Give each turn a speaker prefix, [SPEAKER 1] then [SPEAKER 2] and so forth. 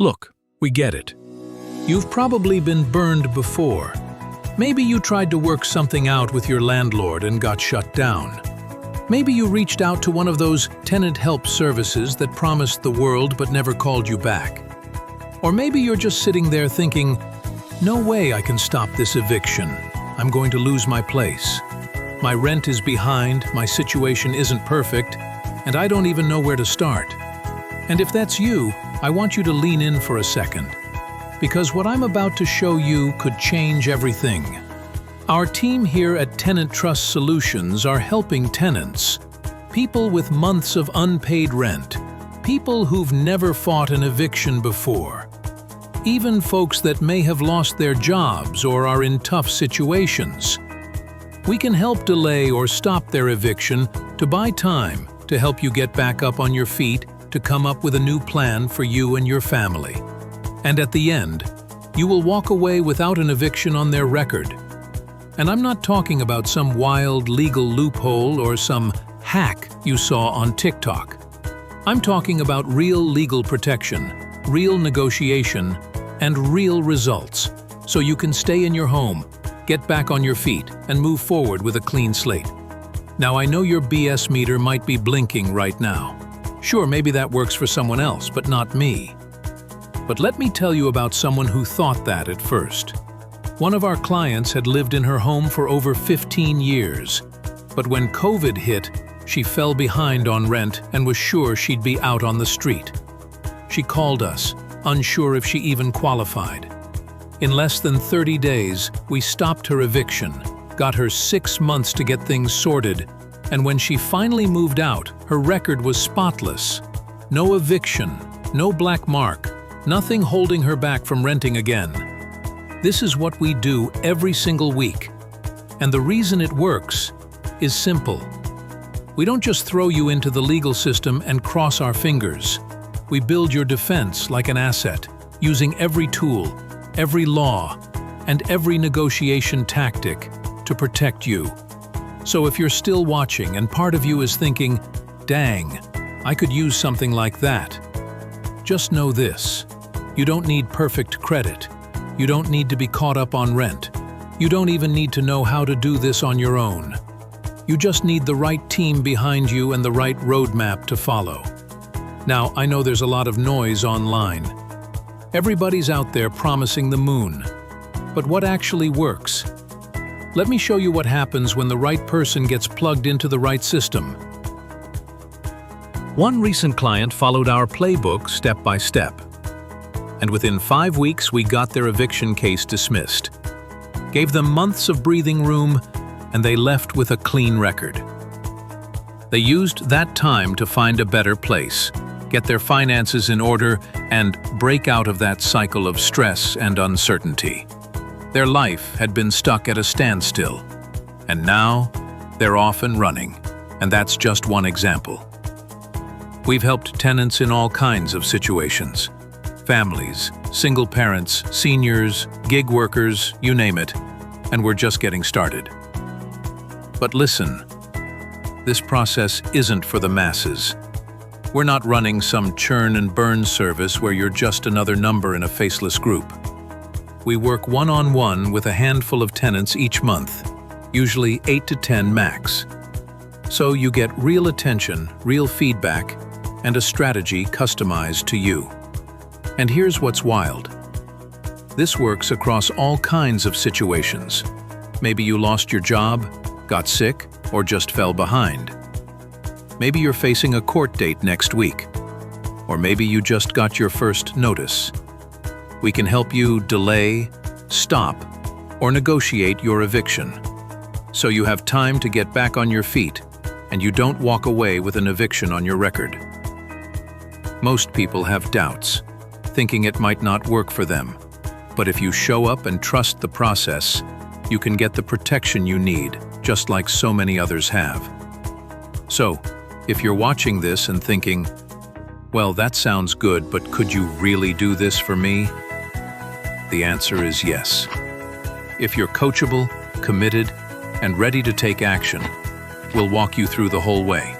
[SPEAKER 1] Look, we get it. You've probably been burned before. Maybe you tried to work something out with your landlord and got shut down. Maybe you reached out to one of those tenant help services that promised the world but never called you back. Or maybe you're just sitting there thinking, no way I can stop this eviction. I'm going to lose my place. My rent is behind, my situation isn't perfect, and I don't even know where to start. And if that's you, I want you to lean in for a second, because what I'm about to show you could change everything. Our team here at Tenant Trust Solutions are helping tenants, people with months of unpaid rent, people who've never fought an eviction before, even folks that may have lost their jobs or are in tough situations. We can help delay or stop their eviction to buy time to help you get back up on your feet, to come up with a new plan for you and your family. And at the end, you will walk away without an eviction on their record. And I'm not talking about some wild legal loophole or some hack you saw on TikTok. I'm talking about real legal protection, real negotiation, and real results, so you can stay in your home, get back on your feet, and move forward with a clean slate. Now, I know your BS meter might be blinking right now. Sure, maybe that works for someone else, but not me. But let me tell you about someone who thought that at first. One of our clients had lived in her home for over 15 years, but when COVID hit, she fell behind on rent and was sure she'd be out on the street. She called us, unsure if she even qualified. In less than 30 days, we stopped her eviction, got her 6 months to get things sorted, and when she finally moved out, her record was spotless. No eviction, no black mark, nothing holding her back from renting again. This is what we do every single week. And the reason it works is simple. We don't just throw you into the legal system and cross our fingers. We build your defense like an asset, using every tool, every law, and every negotiation tactic to protect you. So if you're still watching and part of you is thinking, dang, I could use something like that, just know this. You don't need perfect credit. You don't need to be caught up on rent. You don't even need to know how to do this on your own. You just need the right team behind you and the right roadmap to follow. Now, I know there's a lot of noise online. Everybody's out there promising the moon. But what actually works? Let me show you what happens when the right person gets plugged into the right system. One recent client followed our playbook step by step. And within 5 weeks, we got their eviction case dismissed. Gave them months of breathing room, and they left with a clean record. They used that time to find a better place, get their finances in order, and break out of that cycle of stress and uncertainty. Their life had been stuck at a standstill, and now they're off and running, and that's just one example. We've helped tenants in all kinds of situations. Families, single parents, seniors, gig workers, you name it, and we're just getting started. But listen, this process isn't for the masses. We're not running some churn and burn service where you're just another number in a faceless group. We work one-on-one with a handful of tenants each month, usually 8 to 10 max. So you get real attention, real feedback, and a strategy customized to you. And here's what's wild. This works across all kinds of situations. Maybe you lost your job, got sick, or just fell behind. Maybe you're facing a court date next week. Or maybe you just got your first notice. We can help you delay, stop, or negotiate your eviction, so you have time to get back on your feet and you don't walk away with an eviction on your record. Most people have doubts, thinking it might not work for them. But if you show up and trust the process, you can get the protection you need, just like so many others have. So, if you're watching this and thinking, well, that sounds good, but could you really do this for me? The answer is yes. If you're coachable, committed, and ready to take action, we'll walk you through the whole way.